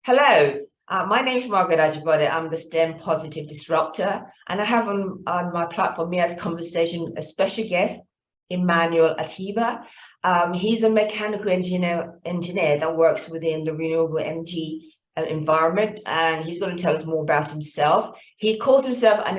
Hello, my name is Emmanuel Atiba. I'm the STEM.Positive Disruptor, and I have on my platform here as conversation a special guest, Emmanuel Atiba. He's a mechanical engineer that works within the renewable energy environment, and he's going to tell us more about himself. He calls himself an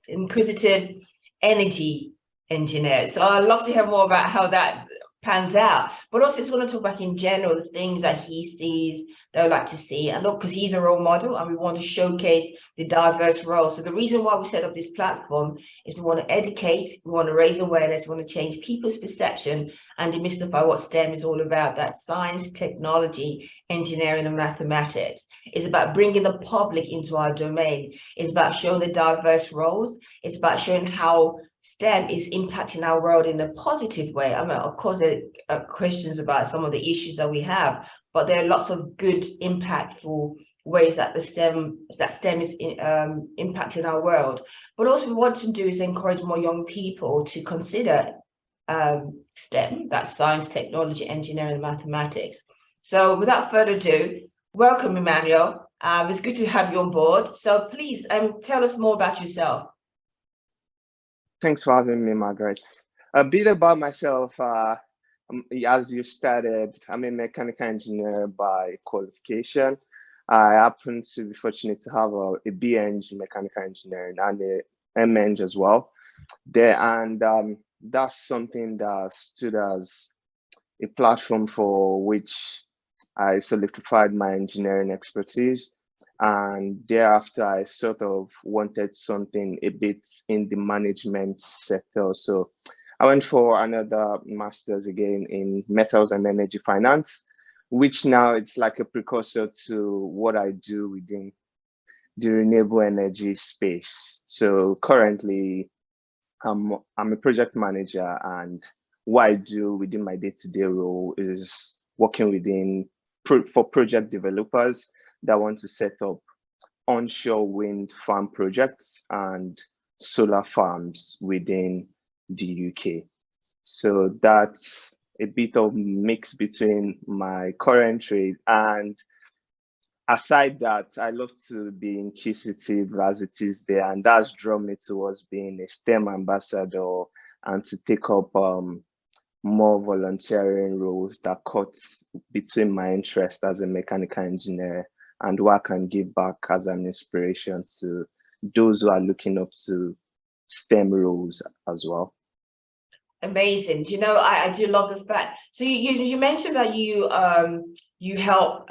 inquisitive energy engineer. So I'd love to hear more about how that pans out, but also it's going to talk about in general the things that he sees they would like to see. And look, because he's a role model and we want to showcase the diverse roles. So the reason why we set up this platform is we want to educate, we want to raise awareness, we want to change people's perception and demystify what STEM is all about. That's science, technology, engineering, and mathematics. It's about bringing the public into our domain. It's about showing the diverse roles. It's about showing how STEM is impacting our world in a positive way. I mean, of course, there are questions about some of the issues that we have, but there are lots of good, impactful ways that STEM is impacting our world. But also, we want to do is encourage more young people to consider STEM, that's science, technology, engineering, and mathematics. So, without further ado, welcome, Emmanuel. It's good to have you on board. So, please tell us more about yourself. Thanks for having me, Margaret. A bit about myself. As you started, I'm a mechanical engineer by qualification. I happen to be fortunate to have a BEng mechanical engineering and a MEng as well. That's something that stood as a platform for which I solidified my engineering expertise. And thereafter, I sort of wanted something a bit in the management sector. So I went for another master's again in metals and energy finance, which now it's like a precursor to what I do within the renewable energy space. So currently, I'm a project manager, and what I do within my day-to-day role is working for project developers that want to set up onshore wind farm projects and solar farms within the UK. So that's a bit of mix between my current trade, and aside that, I love to be inquisitive as it is there, and that's drawn me towards being a STEM ambassador and to take up more volunteering roles that cut between my interest as a mechanical engineer and what I can give back as an inspiration to those who are looking up to STEM roles as well. Amazing. Do you know, I do love the fact. So you mentioned that you help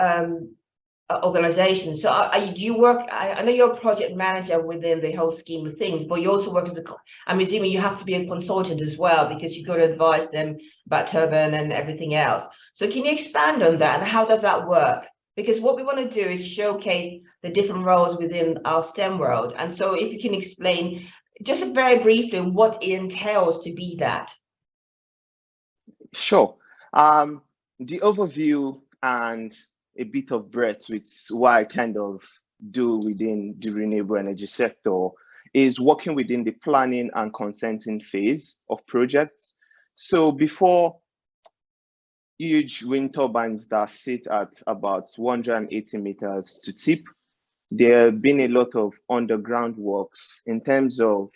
organizations. So do you work? I know you're a project manager within the whole scheme of things, but you also work as I'm assuming you have to be a consultant as well because you've got to advise them about turbine and everything else. So can you expand on that and how does that work? Because what we want to do is showcase the different roles within our STEM world. And so if you can explain just very briefly what it entails to be that. Sure. The overview and a bit of breadth with what I kind of do within the renewable energy sector is working within the planning and consenting phase of projects. So before huge wind turbines that sit at about 180 meters to tip, there have been a lot of underground works in terms of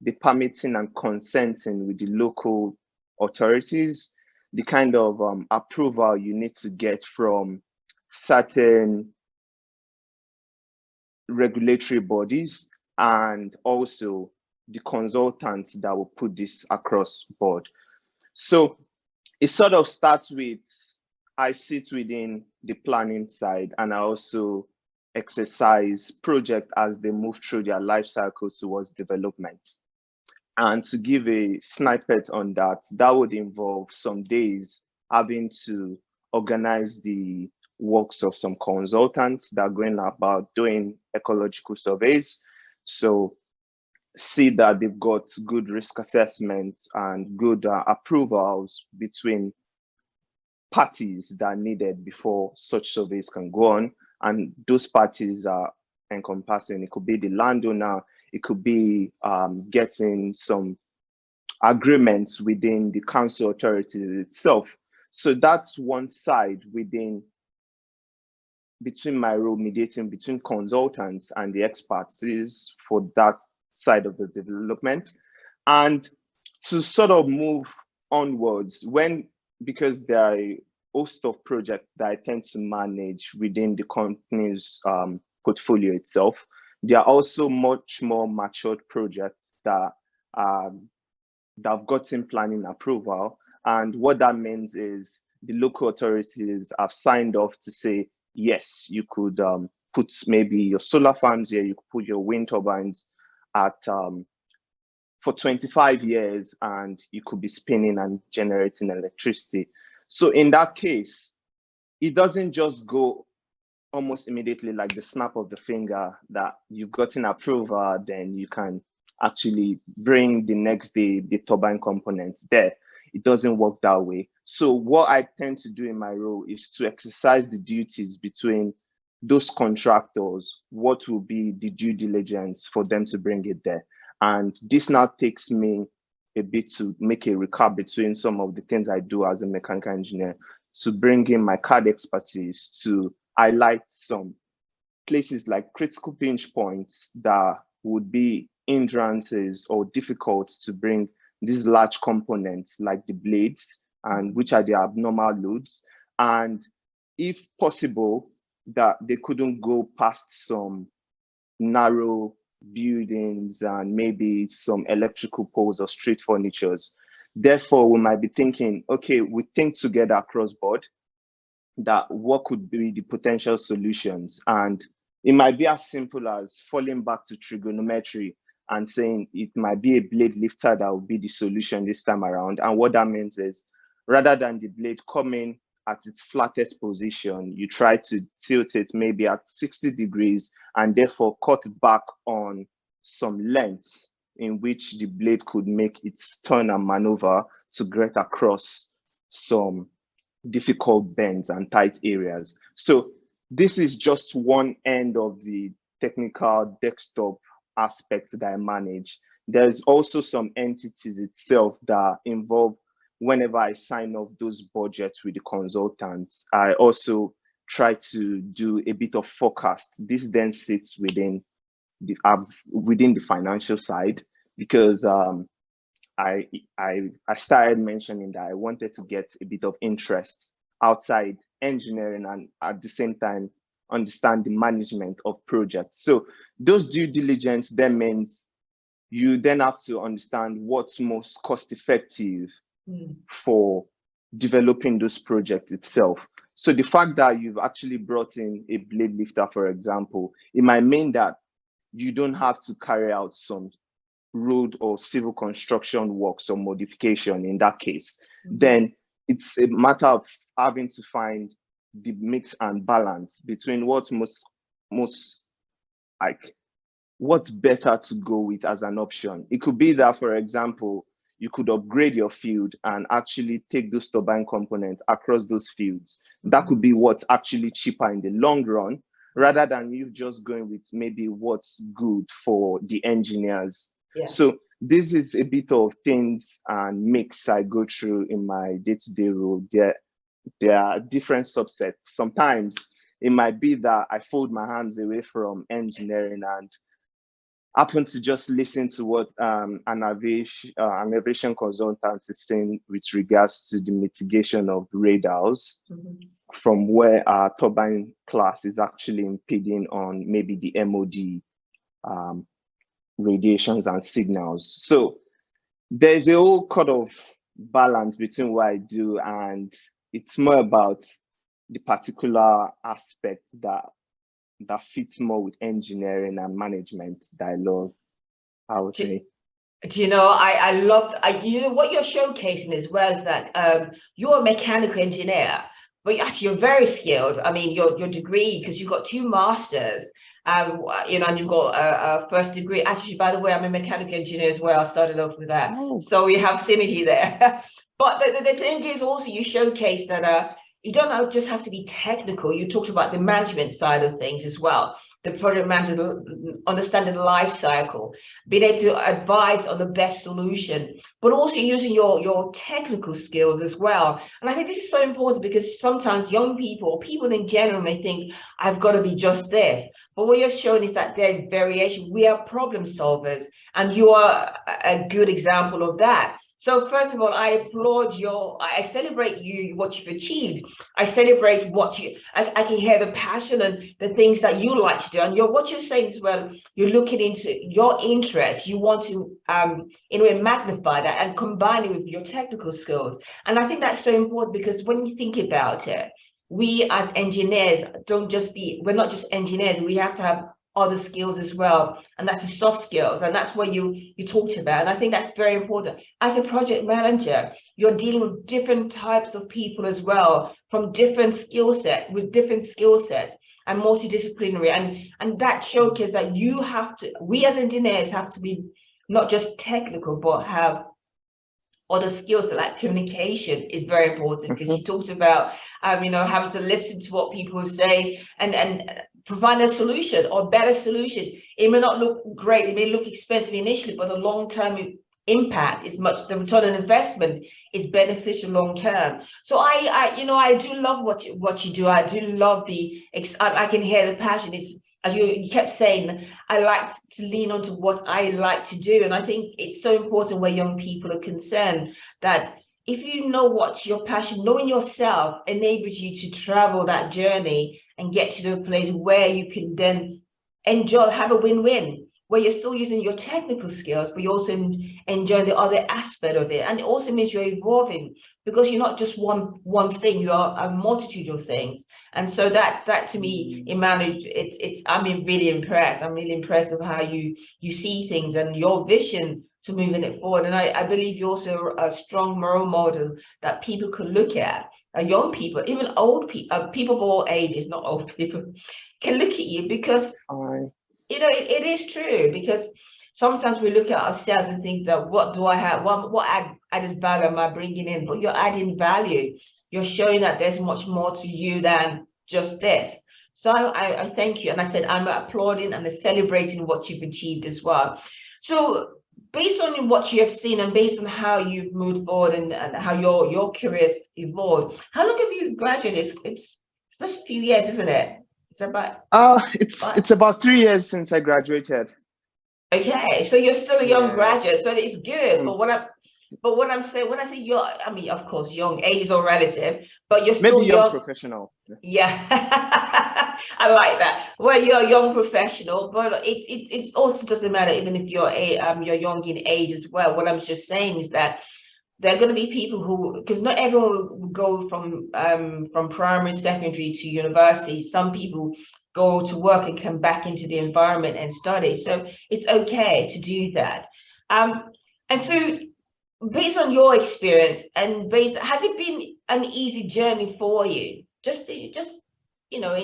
the permitting and consenting with the local authorities, the kind of approval you need to get from certain regulatory bodies, and also the consultants that will put this across board. So it sort of starts with, I sit within the planning side and I also exercise projects as they move through their life cycle towards development. And to give a snippet on that, that would involve some days having to organize the works of some consultants that are going about doing ecological surveys. So see that they've got good risk assessments and good approvals between parties that are needed before such surveys can go on. And those parties are encompassing, it could be the landowner, it could be getting some agreements within the council authority itself. So that's one side within between my role, mediating between consultants and the expertise for that side of the development. And to sort of move onwards, because there are a host of projects that I tend to manage within the company's portfolio itself, there are also much more matured projects that have gotten planning approval. And what that means is the local authorities have signed off to say, yes, you could put maybe your solar farms here, you could put your wind turbines at for 25 years, and you could be spinning and generating electricity. So in that case, it doesn't just go almost immediately like the snap of the finger that you've gotten approval, then you can actually bring the next day the turbine components there. It doesn't work that way. So what I tend to do in my role is to exercise the duties between those contractors, what will be the due diligence for them to bring it there. And this now takes me a bit to make a recap between some of the things I do as a mechanical engineer, to bring in my CAD expertise, to highlight some places like critical pinch points that would be hindrances or difficult to bring these large components like the blades, and which are the abnormal loads. And if possible, that they couldn't go past some narrow buildings and maybe some electrical poles or street furnitures. Therefore, we might be thinking, okay, we think together across board that what could be the potential solutions. And it might be as simple as falling back to trigonometry and saying it might be a blade lifter that will be the solution this time around. And what that means is, rather than the blade coming at its flattest position, you try to tilt it maybe at 60 degrees and therefore cut back on some length in which the blade could make its turn and maneuver to get across some difficult bends and tight areas. So this is just one end of the technical desktop aspect that I manage. There's also some entities itself that involve whenever I sign off those budgets with the consultants. I also try to do a bit of forecast. This then sits within the financial side, because I started mentioning that I wanted to get a bit of interest outside engineering and at the same time understand the management of projects. So those due diligence then means you then have to understand what's most cost effective for developing those projects itself. So the fact that you've actually brought in a blade lifter, for example, it might mean that you don't have to carry out some road or civil construction works or modification in that case. Then it's a matter of having to find the mix and balance between what's what's better to go with as an option. It could be that, for example, you could upgrade your field and actually take those turbine components across those fields. That could be what's actually cheaper in the long run, rather than you just going with maybe what's good for the engineers. Yeah. So this is a bit of things and mix I go through in my day-to-day role. There are different subsets. Sometimes it might be that I fold my hands away from engineering and happen to just listen to what an aviation consultant is saying with regards to the mitigation of radars from where our turbine class is actually impeding on maybe the MOD radiations and signals. So there's a whole kind of balance between what I do, and it's more about the particular aspect that fits more with engineering and management that I love, I would say. Do you know, I love, you know, what you're showcasing as well is that you're a mechanical engineer, but you're very skilled. I mean, your degree, because you've got 2 masters, you know, and you've got a first degree. Actually, by the way, I'm a mechanical engineer as well. I started off with that. Oh. So we have synergy there. But the thing is also, you showcase that you don't just have to be technical. You talked about the management side of things as well. the project manager understanding the life cycle, being able to advise on the best solution, but also using your technical skills as well. And I think this is so important because sometimes young people, or people in general, may think, I've got to be just this. But what you're showing is that there's variation. We are problem solvers, and you are a good example of that. So first of all, I applaud I celebrate you, what you've achieved. I celebrate I can hear the passion and the things that you like to do. And what you're saying as well, you're looking into your interests. You want to, in a way, magnify that and combine it with your technical skills. And I think that's so important because when you think about it, we as engineers we're not just engineers, we have to have other skills as well, and that's the soft skills, and that's what you talked about. And I think that's very important. As a project manager, you're dealing with different types of people as well, from different skill sets, and multidisciplinary, and that showcases that we as engineers have to be not just technical, but have other skills. Like communication is very important, because you talked about having to listen to what people say and provide a solution or better solution. It may not look great, it may look expensive initially, but the long-term impact is the return on investment is beneficial long term. So I do love what you do. I do love I can hear the passion. It's, as you kept saying, I like to lean onto what I like to do. And I think it's so important where young people are concerned, that if you know what's your passion, knowing yourself enables you to travel that journey and get to the place where you can then enjoy, have a win-win, where you're still using your technical skills, but you also enjoy the other aspect of it. And it also means you're evolving, because you're not just one thing, you are a multitude of things. And so that to me, Emmanuel, I'm really impressed. I'm really impressed with how you see things and your vision to moving it forward. And I believe you're also a strong role model that people could look at. Young people, even old people, people of all ages, not old people, can look at you, because it is true. Because sometimes we look at ourselves and think that, what do I have? What added value am I bringing in? But you're adding value. You're showing that there's much more to you than just this. So I thank you. And I said, I'm applauding and celebrating what you've achieved as well. So based on what you have seen and based on how you've moved forward and how your career's evolved, how long have you graduated? It's just a few years, isn't it? It's about it's about 3 years since I graduated. Okay, so you're still a young graduate, so it's good. But what I'm saying, when I say young, I mean, of course, young, age is all relative, but you're still maybe young professional. Yeah, I like that. Well, you're a young professional, but it also doesn't matter even if you're young in age as well. What I'm just saying is that there are going to be people who, because not everyone will go from primary, secondary to university. Some people go to work and come back into the environment and study. So it's okay to do that. And so based on your experience and has it been an easy journey for you? Just in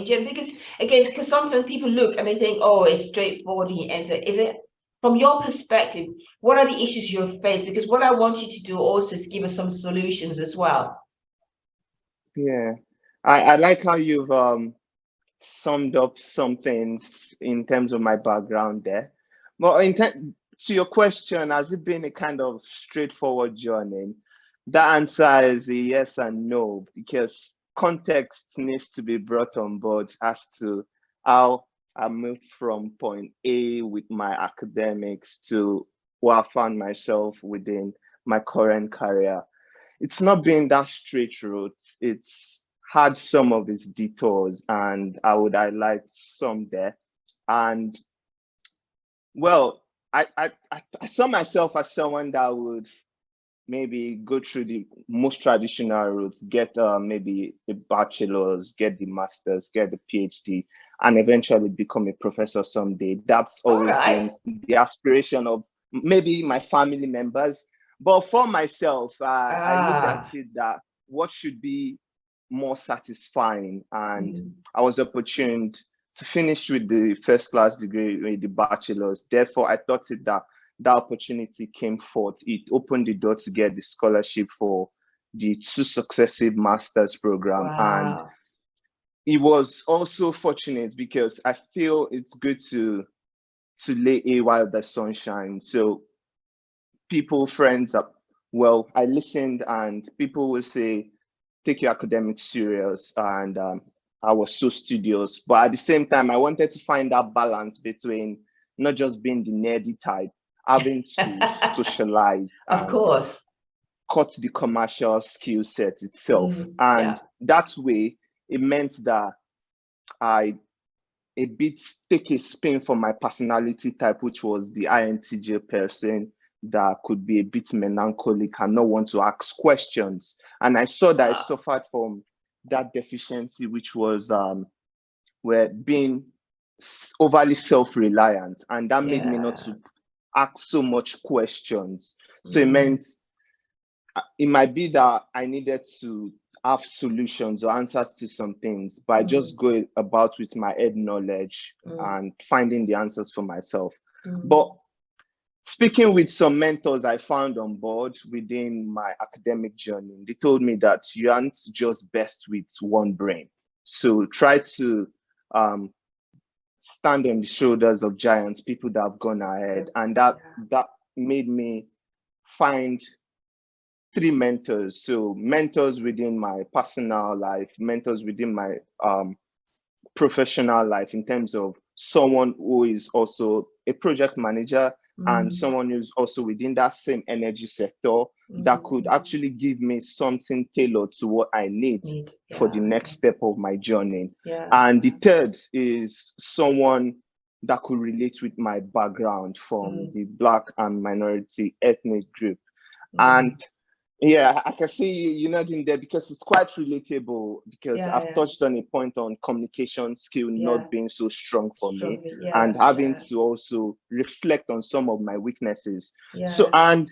general, because sometimes people look and they think, oh, it's straightforward and you enter. Is it? From your perspective, what are the issues you have faced? Because what I want you to do also is give us some solutions as well. Yeah, I like how you've summed up some things in terms of my background there. But to your question, has it been a kind of straightforward journey? The answer is a yes and no, because context needs to be brought on board as to how I moved from point A with my academics to where I found myself within my current career. It's not been that straight route. It's had some of its detours, and I would highlight some there. And well, I saw myself as someone that would maybe go through the most traditional routes, get maybe the bachelor's, get the master's, get the PhD, and eventually become a professor someday. That's always been the aspiration of maybe my family members. But for myself, I looked at it that what should be more satisfying, and I was opportuned to finish with the first class degree with the bachelor's. Therefore, I thought that opportunity came forth. It opened the door to get the scholarship for the 2 successive master's program. And it was also fortunate because I feel it's good to lay a while the sun shines. So people, friends, well, I listened, and people will say, take your academics serious, and I was so studious. But at the same time, I wanted to find that balance between not just being the nerdy type, having to socialize Of and course. cut the commercial skill set itself. And that way, it meant that I a bit take a spin from my personality type, which was the INTJ person that could be a bit melancholic and not want to ask questions. And I saw that I suffered from that deficiency, which was where being overly self-reliant, and that made me not to ask so much questions. So it meant it might be that I needed to have solutions or answers to some things, but I just go about with my head knowledge and finding the answers for myself. But speaking with some mentors I found on board within my academic journey, they told me that you aren't just best with one brain. So try to stand on the shoulders of giants, people that have gone ahead. And that made me find 3 mentors. So mentors within my personal life, mentors within my professional life, in terms of someone who is also a project manager and someone who's also within that same energy sector that could actually give me something tailored to what I need for the next step of my journey. And the third is someone that could relate with my background from the Black and minority ethnic group. And yeah, I can see you nodding there because it's quite relatable, because I've touched on a point on communication skill not being so strong for me, and having to also reflect on some of my weaknesses. So, and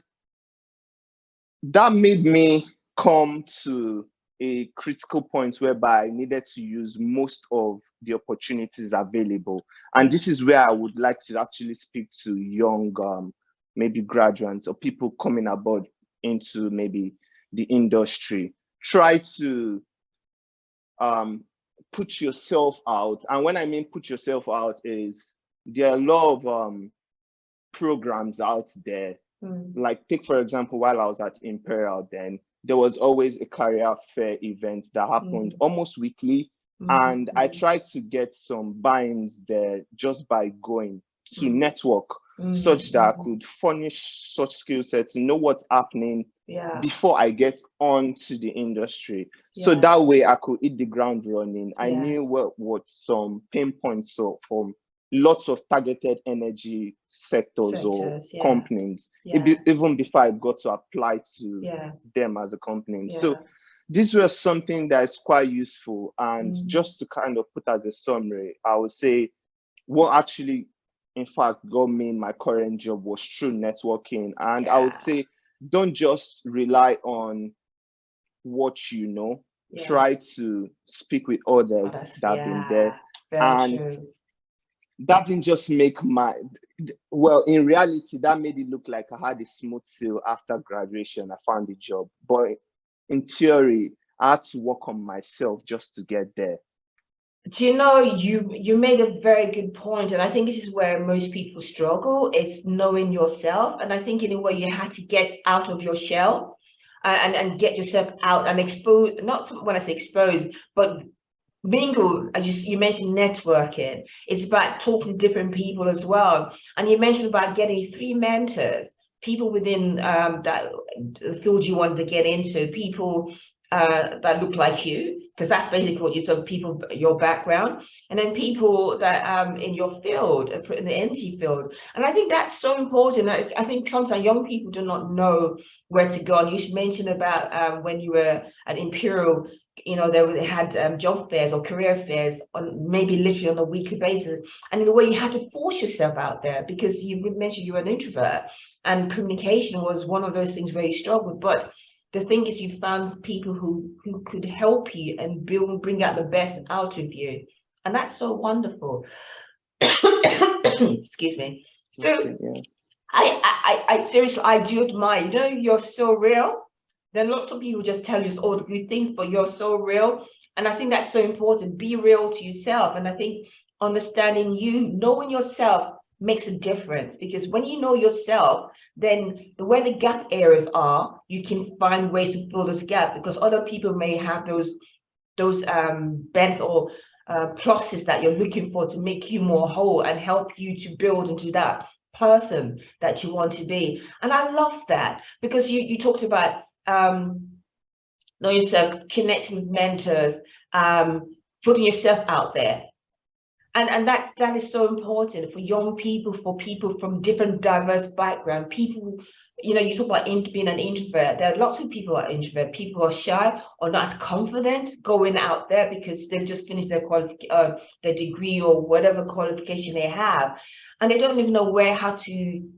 that made me come to a critical point whereby I needed to use most of the opportunities available. And this is where I would like to actually speak to young, maybe graduates or people coming aboard into maybe the industry. Try to put yourself out. And when I mean put yourself out, is there are a lot of programs out there. Like, take for example, while I was at Imperial, then there was always a career fair event that happened almost weekly. And I tried to get some buy-ins there just by going to network, such that I could furnish such skill sets to know what's happening before I get onto the industry. So that way I could hit the ground running. I knew what some pain points from lots of targeted energy sectors or companies, even before I got to apply to them as a company. So this was something that is quite useful. And just to kind of put as a summary, I would say what actually, in fact, got me in my current job was through networking. And I would say, don't just rely on what you know. Try to speak with others that have been there. And that didn't just make well, in reality, that made it look like I had a smooth sail after graduation. I found a job. But in theory, I had to work on myself just to get there. Do you know, you made a very good point, and I think this is where most people struggle, is knowing yourself. And I think in a way you had to get out of your shell and get yourself out and expose, not when I say expose, but mingle. As you mentioned, networking. It's about talking to different people as well. And you mentioned about getting 3 mentors, people within that field you wanted to get into, people that look like you, because that's basically what you said, people, your background, and then people that in your field, in the energy field. And I think that's so important. I think sometimes young people do not know where to go. And you mentioned about when you were at Imperial, you know, they had job fairs or career fairs on maybe literally on a weekly basis. And in a way, you had to force yourself out there, because you mentioned you were an introvert, and communication was one of those things where you struggled. But the thing is, you found people who could help you and bring out the best out of you. And that's so wonderful. Excuse me. So I seriously, I do admire, you know, you're so real. Then lots of people just tell you all the good things, but you're so real. And I think that's so important. Be real to yourself. And I think understanding knowing yourself makes a difference, because when you know yourself, then where the gap areas are, you can find ways to fill this gap, because other people may have those benefits or pluses that you're looking for to make you more whole and help you to build into that person that you want to be. And I love that, because you talked about knowing yourself, connecting with mentors, putting yourself out there. And that is so important for young people, for people from different diverse backgrounds. People, you talk about being an introvert. There are lots of people who are introvert. People who are shy or not as confident going out there because they've just finished their degree or whatever qualification they have, and they don't even know how to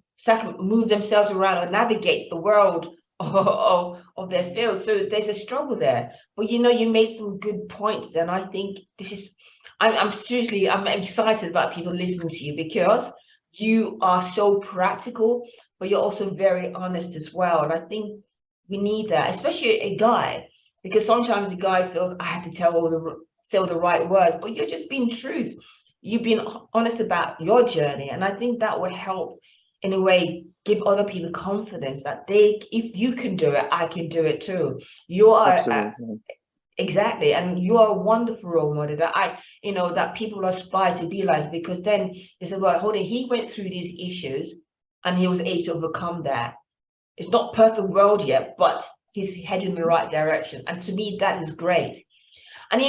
move themselves around or navigate the world of their field. So there's a struggle there. But you made some good points, and I think this is. I'm excited about people listening to you, because you are so practical, but you're also very honest as well. And I think we need that, especially a guy, because sometimes a guy feels I have to say all the right words, but you're just being truth. You've been honest about your journey, and I think that would help in a way give other people confidence that if you can do it, I can do it too. You are exactly, and you are a wonderful role model that that people aspire to be like, because then they said, well, hold on, he went through these issues and he was able to overcome that. It's not perfect world yet, but he's heading in the right direction, and to me that is great. And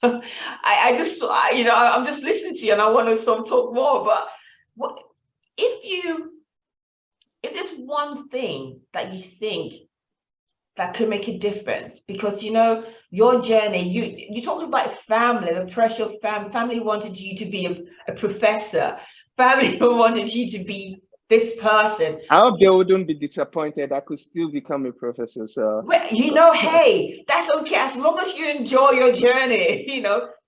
I'm just listening to you, and I want to talk more. But what if there's one thing that you think that could make a difference? Because your journey, you talked about family, the pressure of family wanted you to be a professor, family wanted you to be this person. I hope they wouldn't be disappointed. I could still become a professor. So well, hey, that's okay, as long as you enjoy your journey,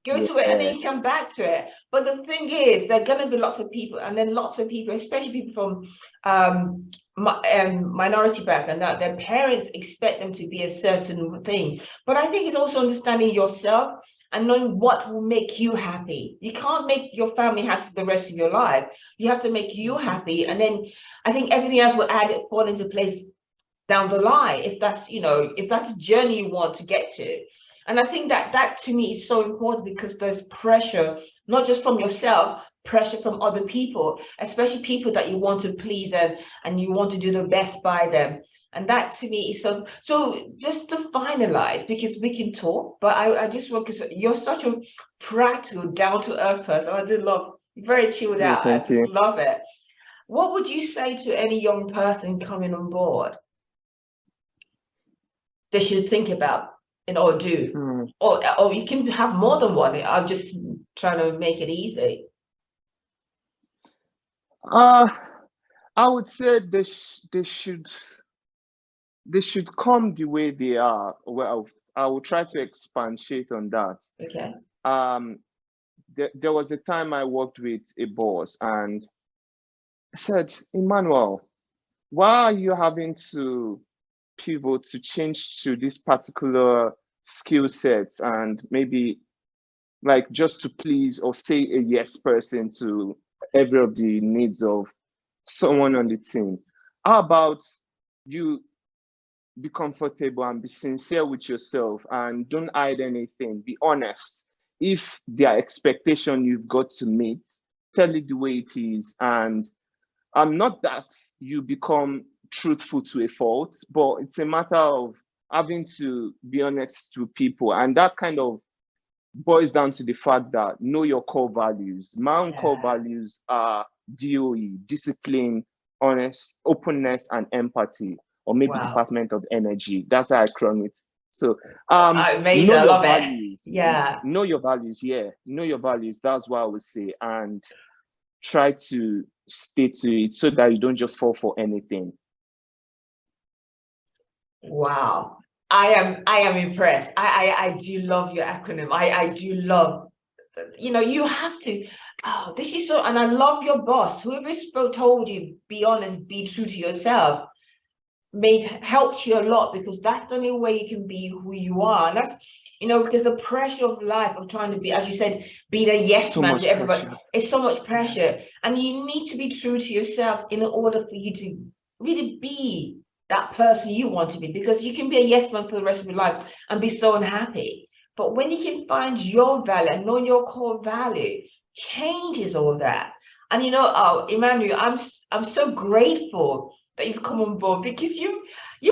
go to it and then you come back to it. But the thing is, there are going to be lots of people, and then lots of people, especially people from minority background, that their parents expect them to be a certain thing. But I think it's also understanding yourself and knowing what will make you happy. You can't make your family happy the rest of your life. You have to make you happy, and then I think everything else will fall into place down the line, if that's the journey you want to get to. And I think that to me is so important, because there's pressure, not just from yourself, pressure from other people, especially people that you want to please and you want to do the best by them. And that to me is so just to finalize, because we can talk, but I just want, because you're such a practical, down-to-earth person. I do love, very chilled out. I just love it. What would you say to any young person coming on board they should think about or do? Or you can have more than one. I'm just trying to make it easy. I would say they should come the way they are. Well, I will try to expatiate on that. Okay. There was a time I worked with a boss, and I said, Emmanuel, why are you having to pivot to change to this particular skill sets, and maybe like just to please or say a yes person to every of the needs of someone on the team? How about you be comfortable and be sincere with yourself, and don't hide anything? Be honest. If their expectation you've got to meet, tell it the way it is. And not that you become truthful to a fault, but it's a matter of having to be honest to people. And that kind of boils down to the fact that know your core values. My own core values are DOE, discipline, honest, openness, and empathy, or maybe Department of Energy. That's how I crown it. So amazing. Know I your love values. It. Yeah. Know your values. Yeah. Know your values. That's what I would say. And try to stay to it so that you don't just fall for anything. Wow. I am impressed. I do love your acronym. I do love, you have to, this is so, and I love your boss. Whoever told you, be honest, be true to yourself, helped you a lot, because that's the only way you can be who you are. And because the pressure of life of trying to be, as you said, be the yes So man much to everybody. pressure. It's so much pressure. And you need to be true to yourself in order for you to really be that person you want to be, because you can be a yes man for the rest of your life and be so unhappy. But when you can find your value and know your core value, changes all that. And Emmanuel, I'm so grateful that you've come on board, because you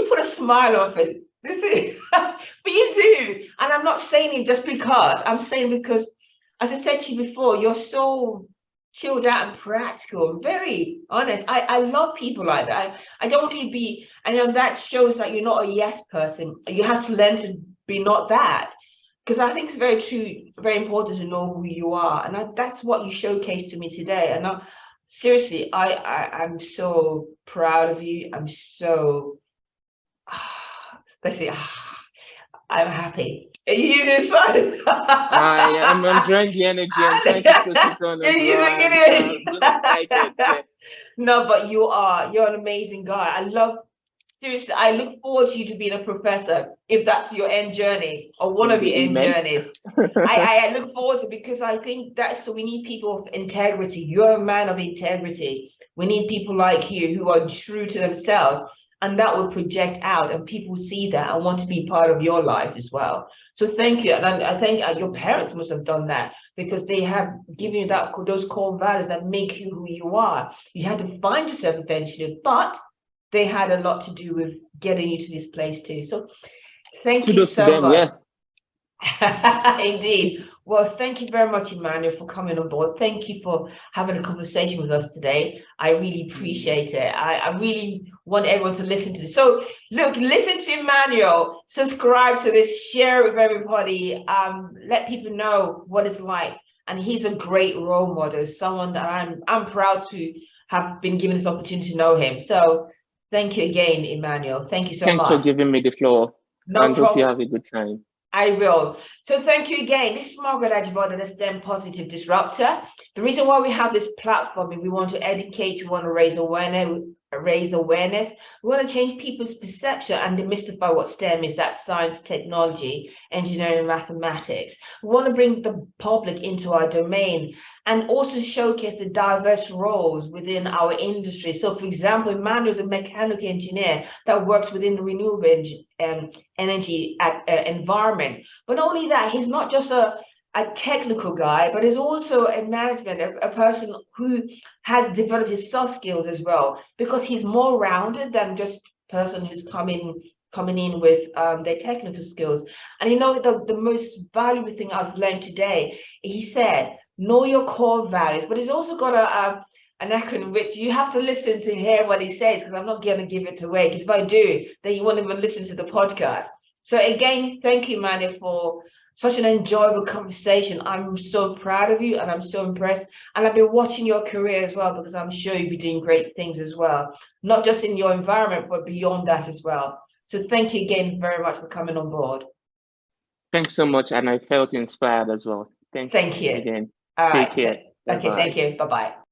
put a smile on it. This is, but you do. And I'm not saying it just because. I'm saying because, as I said to you before, you're so chilled out and practical, very honest. I love people like that. I don't want you to be, that shows that you're not a yes person. You have to learn to be not that. Because I think it's very true, very important to know who you are. And that's what you showcased to me today. And seriously, I'm so proud of you. I'm so, let's see, I'm happy. You decided. I'm enjoying the energy. I'm trying to put it on as well. I'm really excited. Yeah. No, but you're an amazing guy. Seriously, I look forward to you to being a professor, if that's your end journey or one of your end journeys. I look forward to, because I think we need people of integrity. You're a man of integrity. We need people like you who are true to themselves, and that will project out, and people see that and want to be part of your life as well. So thank you. And I think your parents must have done that, because they have given you those core values that make you who you are. You had to find yourself eventually, but they had a lot to do with getting you to this place too. So thank you so much. Yeah. Indeed. Well, thank you very much, Emmanuel, for coming on board. Thank you for having a conversation with us today. I really appreciate it. I really want everyone to listen to this. So look, listen to Emmanuel, subscribe to this, share it with everybody, let people know what it's like. And he's a great role model, someone that I'm proud to have been given this opportunity to know him. So thank you again, Emmanuel. Thank you so much. Thanks for giving me the floor. No and problem. Hope you have a good time. I will. So thank you again. This is Margaret Atiba, the STEM.Positive Disruptor. The reason why we have this platform is we want to educate, we want to raise awareness. We want to change people's perception and demystify what STEM is. That's science, technology, engineering, and mathematics. We want to bring the public into our domain and also showcase the diverse roles within our industry. So, for example, Emmanuel is a mechanical engineer that works within the renewable energy environment. But not only that, he's not just a technical guy, but he's also a management, a person who has developed his soft skills as well, because he's more rounded than just a person who's coming in with their technical skills. And the most valuable thing I've learned today, he said, know your core values, but he's also got an acronym which you have to listen to hear what he says, because I'm not going to give it away, because if I do, then you won't even listen to the podcast. So again, thank you, Manny, for such an enjoyable conversation. I'm so proud of you and I'm so impressed. And I've been watching your career as well, because I'm sure you'll be doing great things as well, not just in your environment, but beyond that as well. So thank you again very much for coming on board. Thanks so much. And I felt inspired as well. Thank you again. All right. Take care. Okay, thank you. Bye-bye.